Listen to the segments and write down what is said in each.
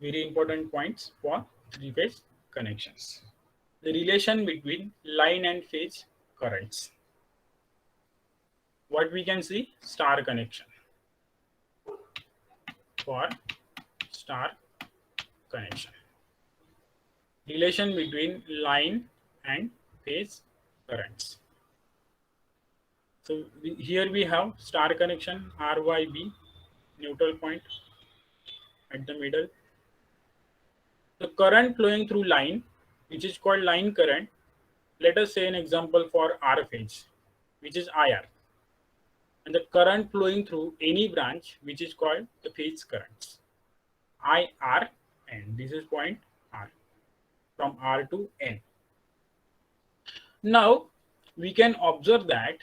Very important points for three-phase connections. The relation between line and phase currents. What we can see, star connection. For star connection. Relation between line and phase currents. So here we have star connection, RYB, neutral point at the middle. The current flowing through line, which is called line current. Let us say an example for R phase, which is IR. And the current flowing through any branch, which is called the phase currents. IR, and this is point R, from R to N. Now, we can observe that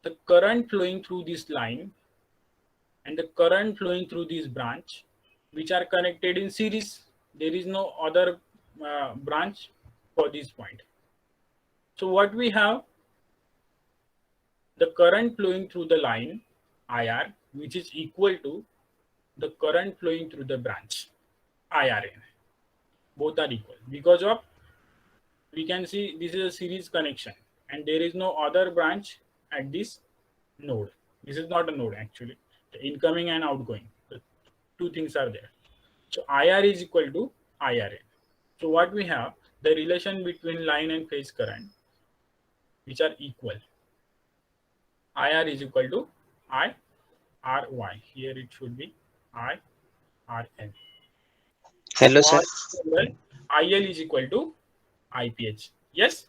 the current flowing through this line and the current flowing through this branch, which are connected in series. There is no other branch for this point. So what we have, the current flowing through the line IR, which is equal to the current flowing through the branch IRN. Both are equal because of, we can see this is a series connection and there is no other branch at this node. This is not a node actually. The incoming and outgoing, the two things are there. So IR is equal to IRN. So what we have, the relation between line and phase current, which are equal. IR is equal to IRY. Here it should be IRN. Hello sir. IL is equal to IPH. Yes.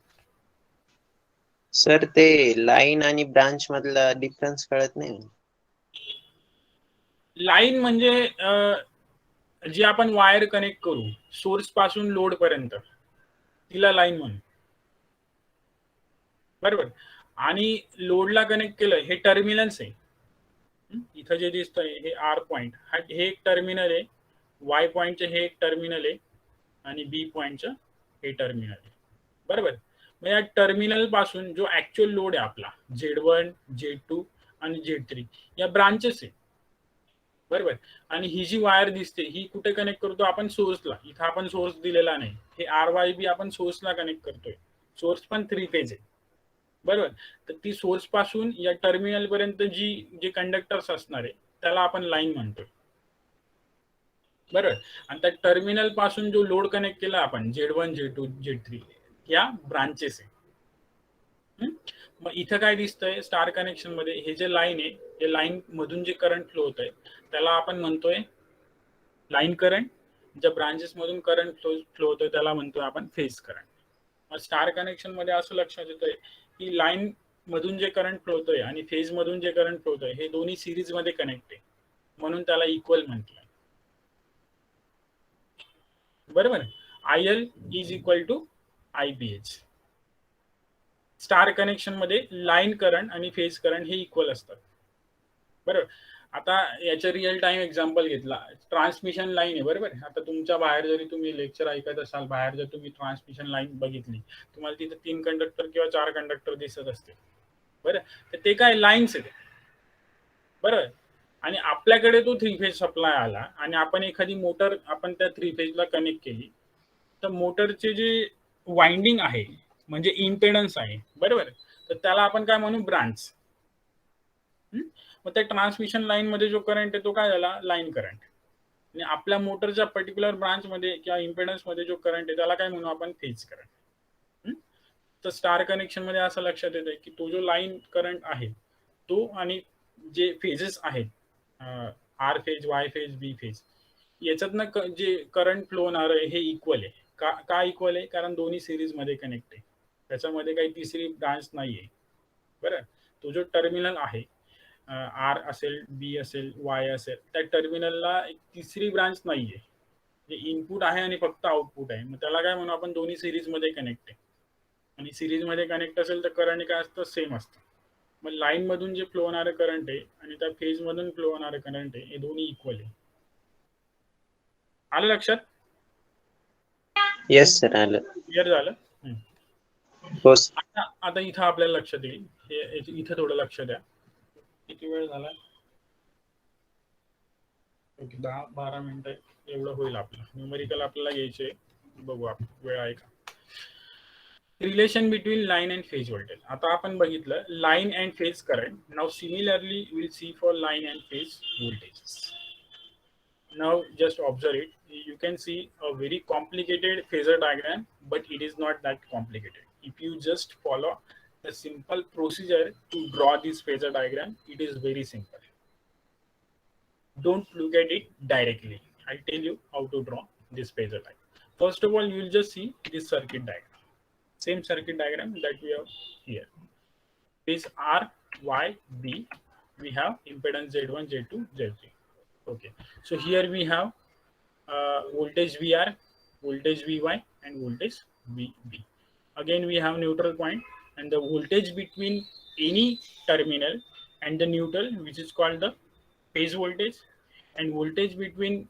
Sir ते line आणि branch मधला difference कळत नाही. Line म्हणजे जी आपण wire connect करू source पासून load पर्यंत, तिला लाईन म्हणू. बरोबर. आणि लोडला कनेक्ट केलं, हे टर्मिनल्स आहे. इथं जे दिसतंय हे आर पॉइंट, हे एक टर्मिनल आहे. वाय पॉइंटचे हे एक टर्मिनल आहे आणि बी पॉइंटचं हे टर्मिनल आहे. बरोबर. मग या टर्मिनल पासून जो ऍक्च्युअल लोड आहे आपला Z1, Z2 आणि Z3 या ब्रांचेस आहे. बरोबर. आणि ही जी वायर दिसते ही कुठे कनेक्ट करतो आपण, सोर्सला. इथं आपण सोर्स दिलेला नाही, हे RYB आपण सोर्सला कनेक्ट करतोय. सोर्स पण 3 फेज आहे. बरोबर. तर ती सोर्स पासून या टर्मिनल पर्यंत जे कंडक्टर्स असणार आहे त्याला आपण लाईन म्हणतोय. बरोबर. आणि त्या टर्मिनल पासून जो लोड कनेक्ट केला आपण Z1, Z2, Z3 या ब्रांचेस आहे. मग इथं काय दिसतंय स्टार कनेक्शन मध्ये, हे जे लाईन आहे हे लाईन मधून जे करंट फ्लो होत आहे त्याला आपण म्हणतोय लाईन करंट. ज्या ब्रांचेस मधून करंट फ्लो होतोय त्याला म्हणतोय आपण फेज करंट. मग स्टार कनेक्शन मध्ये असं लक्षात येतंय की लाईन मधून जे करंट फ्लो होतोय आणि फेज मधून जे करंट फ्लो होतोय हे दोन्ही सिरीज मध्ये कनेक्ट आहे, म्हणून त्याला इक्वल म्हटलंय. बरोबर. IL is equal to IPH. Star connection मध्ये लाईन करंट आणि फेज करंट हे इक्वल असतात. बरोबर. आता याचं रिअल टाइम एक्झाम्पल घेतला, ट्रान्समिशन लाईन आहे. बरोबर. आता तुमच्या बाहेर जरी तुम्ही लेक्चर ऐकत असाल, बाहेर जर तुम्ही ट्रान्समिशन लाईन बघितली, तुम्हाला तिथे 3 कंडक्टर किंवा 4 कंडक्टर दिसत असतील. बरं. तर ते काय लाईन्स आहेत. बरोबर. आणि आपल्याकडे तो 3 फेज सप्लाय आला आणि आपण एखादी मोटर आपण त्या 3 फेजला कनेक्ट केली, तर मोटरचे जे वाइंडिंग आहे म्हणजे इम्पेडन्स आहे. बरोबर. तर त्याला आपण काय म्हणू, ब्रांच. मग त्या ट्रान्समिशन लाईन मध्ये जो करंट आहे तो काय झाला, लाईन करंट. आणि आपल्या मोटरच्या पर्टिक्युलर ब्रांच मध्ये किंवा इम्पेडन्स मध्ये जो करंट आहे त्याला काय म्हणू आपण, फेज करंट. तर स्टार कनेक्शन मध्ये असं लक्षात येतंय की तो जो लाईन करंट आहे तो आणि जे फेजेस आहेत आर फेज, वाय फेज, बी फेज, याच्यातनं जे करंट फ्लो होणार आहे हे इक्वल आहे. का इक्वल आहे, कारण दोन्ही सिरीज मध्ये कनेक्ट आहे, त्याच्यामध्ये काही तिसरी ब्रांच नाहीये. बरं. तो जो टर्मिनल आहे आर असेल, बी असेल, वाय असेल, त्या टर्मिनलला एक तिसरी ब्रांच नाहीये. जे इनपुट आहे आणि फक्त आउटपुट आहे, मग त्याला काय म्हणू आपण, दोन्ही सिरीज मध्ये कनेक्ट आहे. आणि सिरीज मध्ये कनेक्ट असेल तर करंट काय असतं, सेम असतं. मग लाईन मधून जे फ्लो होणारे करंट आहे आणि त्या फेज मधून फ्लो होणारे करंट आहे हे दोन्ही इक्वल आहे. आलं लक्षात? येस सर, आलं. क्लिअर झालं? आता इथं आपल्याला लक्षात येईल, हे इथं थोडं लक्ष द्या. किती वेळ झाला? ओके 10-12 मिनिटं एवढं होईल आपलं. न्यूमेरिकल आपल्याला घ्यायचे, बघू आपण वेळ आहे का. Relation between line and phase voltage. आता आपण बघितलं line and phase current. Now similarly will see for line and phase voltages. Now just observe it. You can see a very complicated phasor diagram, but it is not that complicated. If you just follow the simple procedure to draw this phasor diagram, it is very simple. Don't look at it directly. I'll tell you how to draw this phasor diagram. First of all, you will just see this circuit diagram. Same circuit diagram that we have here. This R, Y, B. We have impedance Z1, Z2, Z3. Okay, so here we have voltage VR, voltage VY, and voltage VB. Again, we have neutral point, and the voltage between any terminal and the neutral, which is called the phase voltage, and voltage between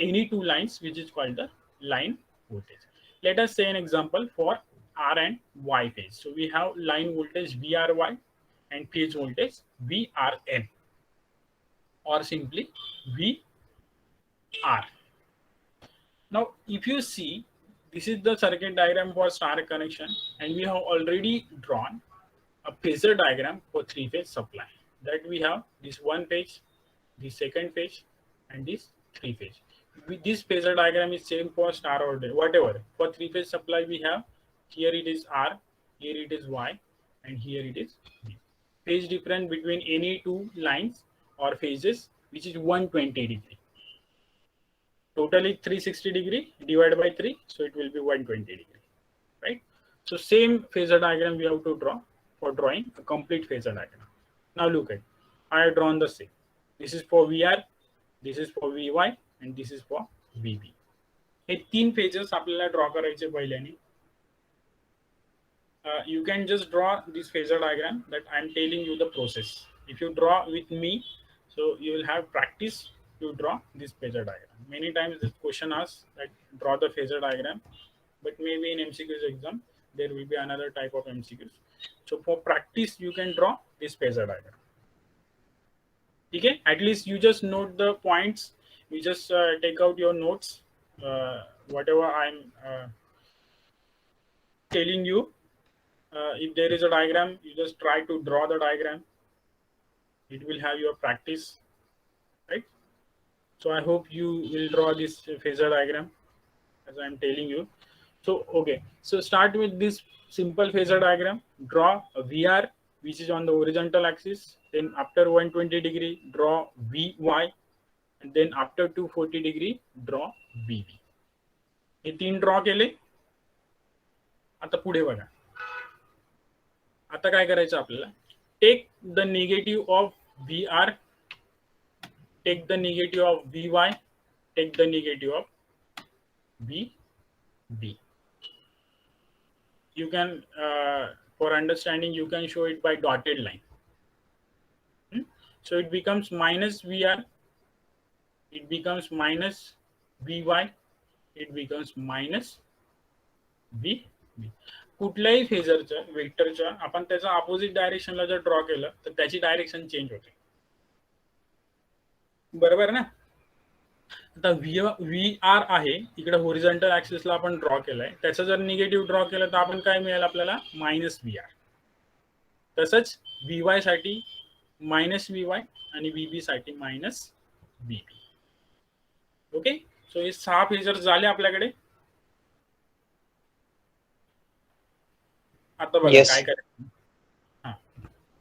any two lines, which is called the line voltage. Let us say an example for R and Y phase. So we have line voltage VRY and phase voltage VRN, or simply VR. Now, if you see, this is the circuit diagram for star connection, and we have already drawn a phasor diagram for three-phase supply. That we have this one phase, the second phase, and this three phase. This phasor diagram is same for star or whatever. For three-phase supply, we have here it is R, here it is Y, and here it is B. Phase difference between any two lines or phases, which is 120 degree. Totally 360 degree divided by 3, so it will be 120 degree, right? So same phasor diagram we have to draw for drawing a complete phasor diagram. Now look at, I have drawn the same. This is for VR, this is for VY, and this is for VB. हे तीन phases आपल्याला draw करायचे पहिल्याने. You can just draw this phasor diagram that I am telling you the process. If you draw with me, so you will have practice to draw this phasor diagram. Many times this question asks that draw the phasor diagram, but maybe in MCQs exam there will be another type of MCQs. So for practice you can draw this phasor diagram. Okay, at least you just note the points. You just take out your notes, whatever I'm telling you. If there is a diagram, you just try to draw the diagram. It will have your practice, right? So I hope you will draw this phasor diagram as I am telling you. So okay, so start with this simple phasor diagram. Draw a VR, which is on the horizontal axis. Then after 120 degree, draw VY, and then after 240 degree, draw VB. हे तीन draw केले. आता पुढे बघा. आता काय करायचं आपल्याला, take the negative of VR, take the negative of VY, take the negative of VB. You can for understanding you can show it by dotted line. So it becomes minus VR, it becomes minus VY, it becomes minus VB. कुठल्याही फेजरच्या वेक्टरच्या आपण त्याचा opposite डायरेक्शनला जर draw केलं तर त्याची direction change होते, बरोबर ना. आता VR आहे इकडे होरिझॉन्टल ऍक्सिसला आपण ड्रॉ केलाय, त्याचा जर निगेटिव्ह ड्रॉ केलं तर आपण काय मिळेल आपल्याला, मायनस VR. तसंच VY साठी मायनस VY आणि VB साठी मायनस VB. ओके, सो हे 6 फेजर झाले आपल्याकडे. आता बघा काय करायचं.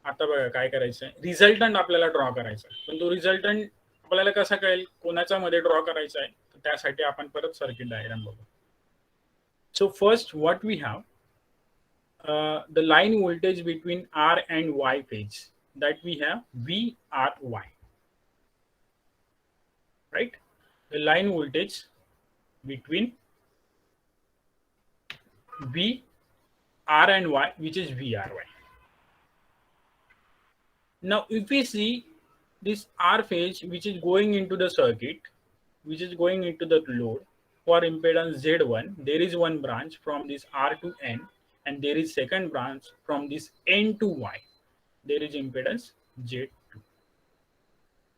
आता बघा काय करायचं, रिझल्टंट आपल्याला ड्रॉ करायचा आहे. पण तो रिझल्टंट आपल्याला कसा कळेल कोणाच्या मध्ये ड्रॉ करायचा आहे, तर त्यासाठी आपण परत सर्किट डायग्राम बघू. So first what we have, the line voltage between R and Y phase, that we have VRY, right? The line voltage between R and Y, which is VRY. Now if we see this R phase, which is going into the circuit, which is going into the load for impedance Z1, there is one branch from this R to N, and there is second branch from this N to Y, there is impedance Z2.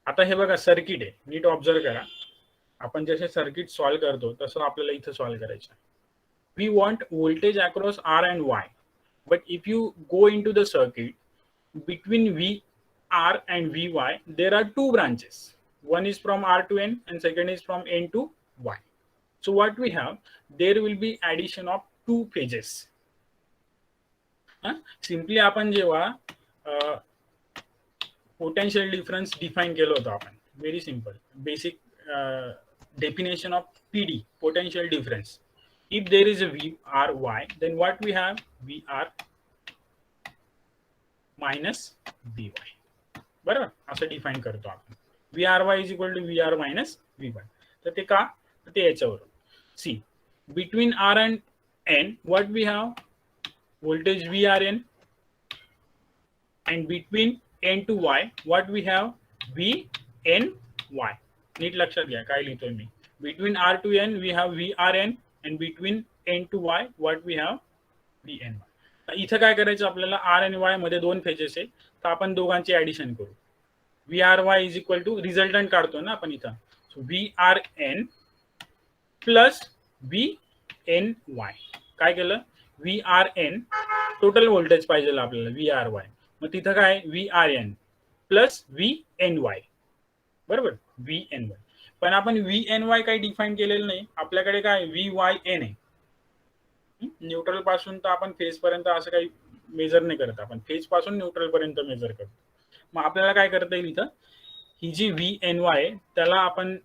आता हे बघा circuit आहे, NEET observe करा. आपण जसे circuit solve करतो तसं आपल्याला इथं सॉल्व करायचं. We want voltage across R and Y, but if you go into the circuit between VR and VY, there are two branches. One is from R to N and second is from N to Y. So what we have, there will be addition of two phases. Simply आपण जेव्हा potential difference define केलं होतं आपण, very simple basic definition of PD, potential difference. If there is a VRY, then what we have, VR minus B Y, बरोबर असं define करतो आपण. V R Y is equal to V R minus V Y. तर ते का, तर ते याच्यावरून see between R and N what we have voltage V R N, and between N to Y what we have V N Y. नीट लक्षात घ्या काय लिहितोय मी. Between R to N we have V R N, and between N to Y what we have V N Y. इथं काय करायचं आपल्याला, आर आणि वाय मध्ये दोन फेजेस आहे, तर आपण दोघांची ऍडिशन करू. V R Y is equal to resultant काढतो ना आपण इथं, so V R N plus V N Y. काय केलं, V R N total voltage पाहिजे आपल्याला व्ही आर वाय, मग तिथं काय V R N plus V N Y, बरोबर व्ही एन वाय. पण आपण व्ही एन वाय काही डिफाईन केलेलं नाही, आपल्याकडे काय व्ही वाय एन आहे. न्यूट्रल पासून तर आपण फेज पर्यंत असं काही मेजर नाही करत, आपण फेज पासून न्यूट्रल पर्यंत मेजर करतो. मग आपल्याला काय करता येईल इथं, ही जी व्ही एन वाय आहे त्याला आपण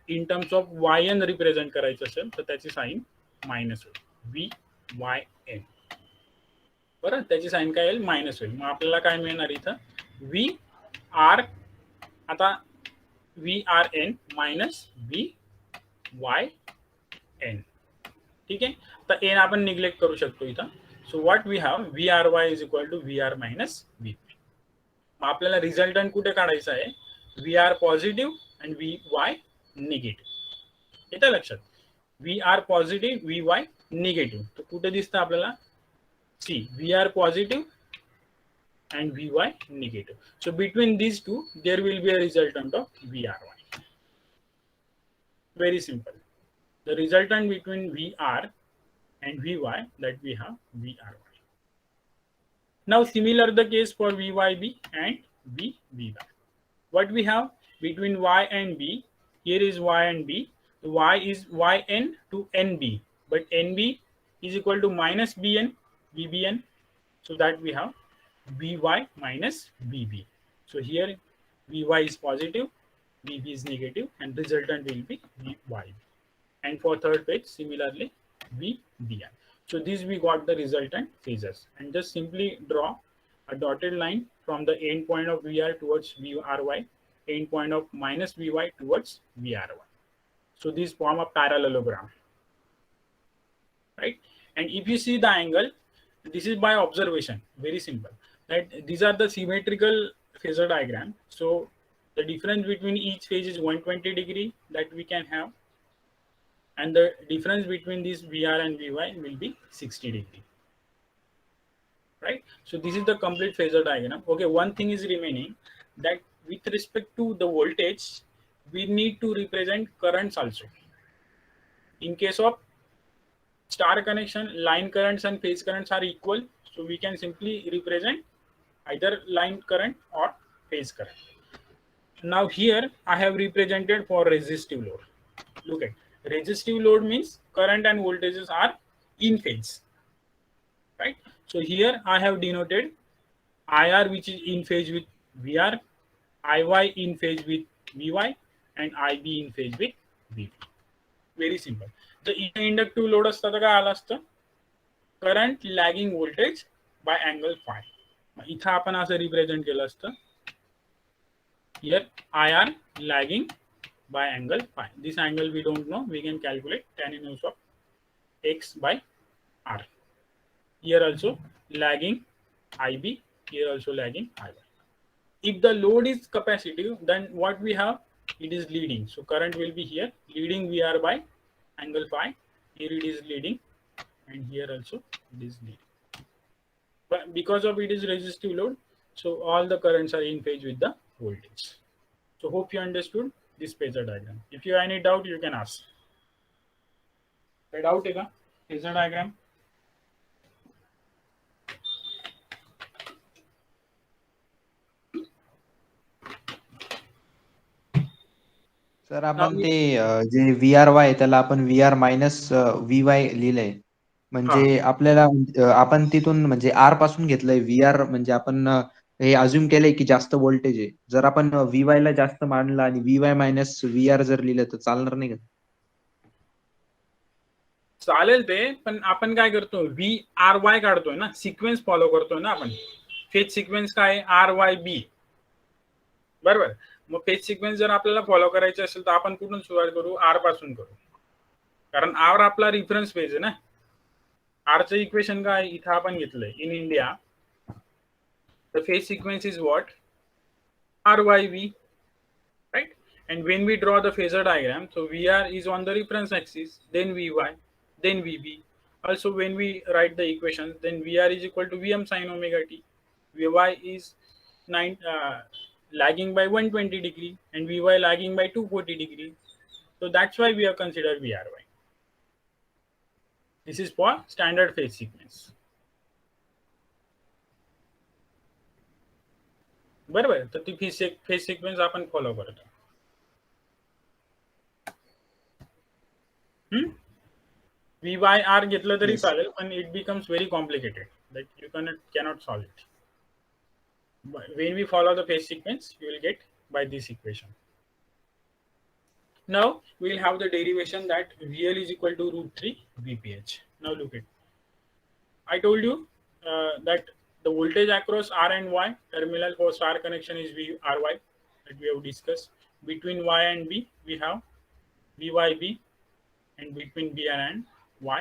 in terms of Y N represent करायचं असेल तर त्याची साईन मायनस होईल, व्ही वाय एन, बरं त्याची साईन काय येईल, मायनस होईल. मग आपल्याला काय मिळणार इथं, व्ही आर, आता V R N minus V Y N. ठीक आहे, तर एन आपण निग्लेक्ट करू शकतो इथं. So what we have, V R Y is equal to V R minus V. मग आपल्याला रिझल्टंट कुठे काढायचं आहे, V R positive and V Y negative. येतं लक्षात, V R positive V Y negative. तर कुठे दिसतं आपल्याला, see V R positive and V Y negative. So between these two there will be a resultant of VRY. Very simple. The resultant between VR and VY, that we have VRY. Now similar the case for VYB and VBY. What we have between Y and B, here is Y and B. Y is YN to NB, but NB is equal to minus BN, VBN. So that we have VY minus VB. So here VY is positive, VB is negative, and resultant will be VY. And for third page, similarly, VBI. So these we got the resultant phases. And just simply draw a dotted line from the end point of VR towards VRY, end point of minus VY towards VRY. So these form a parallelogram, right? And if you see the angle, this is by observation, very simple. That these are the symmetrical phasor diagram. So the difference between each phase is 120 degree that we can have. And the difference between this VR and VY will be 60 degree, right? So this is the complete phasor diagram. Okay, one thing is remaining, that with respect to the voltage, we need to represent currents also. In case of star connection, line currents and phase currents are equal, so we can simply represent either line current or phase current. Now here I have represented for resistive load. Look at, resistive load means current and voltages are in phase, right? So here I have denoted IR, which is in phase with VR, IY in phase with VY, and IB in phase with VB. Very simple. The inductive load असतं तर काय आलं असतं, current lagging voltage by angle phi. इथं आपण असं represent केलं असतं, here IR lagging by angle phi. This angle we don't know, we can calculate tan inverse of x by r. Here also lagging IB, here also lagging IY. If the load is capacitive, then what we have, it is leading. So current will be here, leading VR by angle phi. Here it is leading, and here also it is leading. But because of it is resistive load, so all the currents are in phase with the voltage. So hope you understood this phasor diagram. If you have any doubt, you can ask. Doubt है क्या phasor diagram? Sir आपण ते जे VRY त्याला आपण VR minus VY लिहिलंय. म्हणजे आपल्याला आपण तिथून म्हणजे R पासून घेतलंय. VR म्हणजे आपण हे अझ्युम केलंय की जास्त व्होल्टेज आहे. जर आपण VY ला जास्त मानलं आणि VY मायनस VR जर लिहिलं तर चालणार नाही का? चालेल ते, पण आपण काय करतो VRY काढतोय ना, सिक्वेन्स फॉलो करतोय ना आपण. फेज सिक्वेन्स काय RYB, बरोबर. मग फेज सिक्वेन्स जर आपल्याला फॉलो करायचे असेल तर आपण कुठून सुरुवात करू? R पासून करू, कारण R आपला रेफरन्स फेज आहे ना. R चं इक्वेशन काय इथं आपण घेतलंय. In India the phase sequence is what? RYB, right? And when we draw the phasor diagram, so VR is on the reference axis, then VY, then VB. Also when we write the equation, then VR is equal to VM sin omega t. VY is lagging by 120 degree and VY lagging by 240 degree. So that's why we have considered VRY. This is for standard phase sequence. बरोबर. तर ती phase sequence आपण follow करतो. VYR घेतलं तरी चालेल, पण it becomes very complicated. Like you cannot solve it. When we follow the phase sequence, you will get by this equation. Now we will have the derivation that VL is equal to √3 VPH. Now look at, I told you that the voltage across R and Y terminal for star connection is VRY, that we have discussed. Between Y and B we have VYB, and between BR and Y,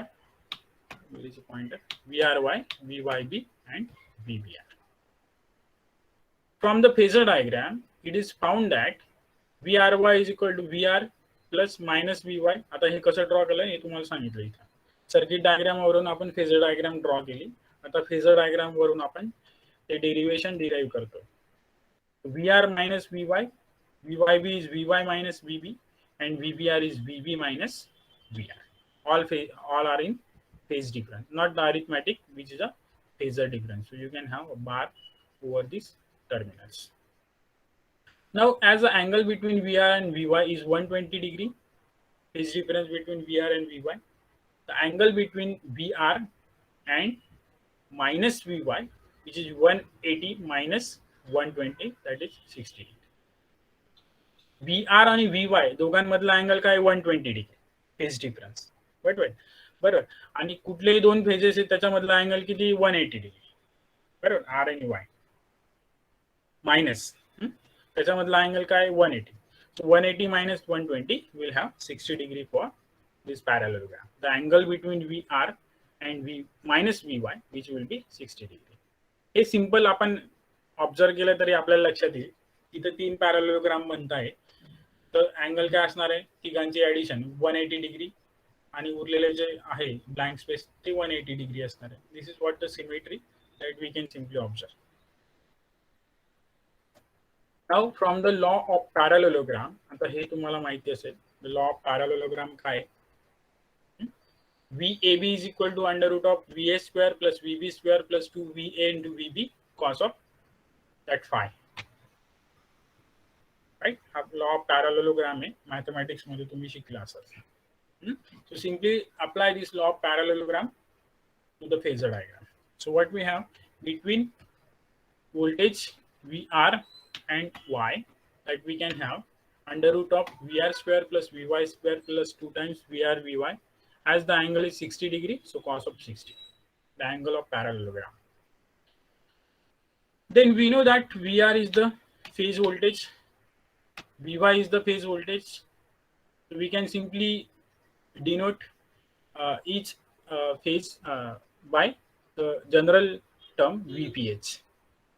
where is the pointer? VRY, VYB, and VBR. From the phasor diagram, it is found that VRY is equal to VR plus minus VY. आता हे कसं draw केलं हे तुम्हाला सांगितलं इथं. Circuit diagram वरून आपण phasor diagram draw केली. आता फेजर डायग्राम वरून आपण ते डेरिवेशन डिराइव करतो. VR minus VY, VYB is VY minus VB, and VBR is VB minus VR. All are in phase difference, not the arithmetic, which is a phasor difference. So you can have a bar over these terminals. Now, as the angle between VR and VY is 120 degree, phase difference between VR and VY, the angle between VR and minus VY, which is 180 minus 120, that is 60 degree. VR आणि VY दोघांमधला angle काय 120 degree phase difference, बरोबर. आणि कुठलेही दोन phases आहेत त्याच्यामधला angle किती 180 degree, बरोबर. आर आणि वाय मायनस त्याच्यामधला अँगल काय 180. So 180 minus 120 will have 60 degree for this parallelogram. The angle between VR and V minus VY, which will be 60 degree. हे सिंपल आपण ऑब्झर्व केलं तरी आपल्याला लक्षात येईल. इथं 3 पॅरलोग्राम बनत आहे, तर अँगल काय असणार आहे तिघांची ऍडिशन 180 डिग्री आणि उरलेले जे आहे ब्लँक स्पेस ते 180 डिग्री असणार आहे. This is what the symmetry that we can simply observe. Now from the law of parallelogram, आता हे तुम्हाला माहिती असेल द लॉ ऑफ पॅरलोग्राम काय. VAB is equal to under root of VA square plus VB square plus 2VA into VB cos of that phi. Right? हा law of parallelogram आहे, mathematics मध्ये तुम्ही शिकला असाल. So simply apply this law of parallelogram to the phasor diagram. So what we have between voltage VR and Y, that we can have under root of VR square plus VY square plus 2 times VR VY, as the angle is 60 degree, so cos of 60, the angle of parallelogram. Then we know that VR is the phase voltage, VY is the phase voltage. So we can simply denote each phase by the general term VPH.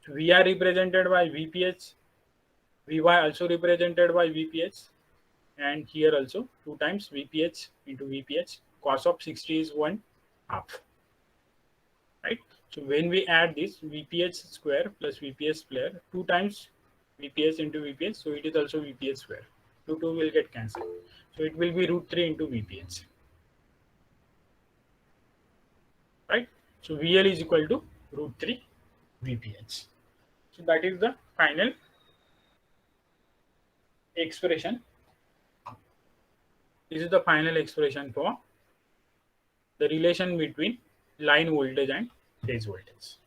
So VR represented by VPH, VY also represented by VPH, and here also 2 times VPH into VPH. Cos of 60 is 1/2, right? So when we add this VPH square plus VPH square 2 times VPS into VPS, so it is also VPS square. 2 will get cancelled, so it will be root 3 into VPH, right? So VL is equal to root 3 VPH. So that is the final expression. This is the final expression for the relation between line voltage and phase voltage.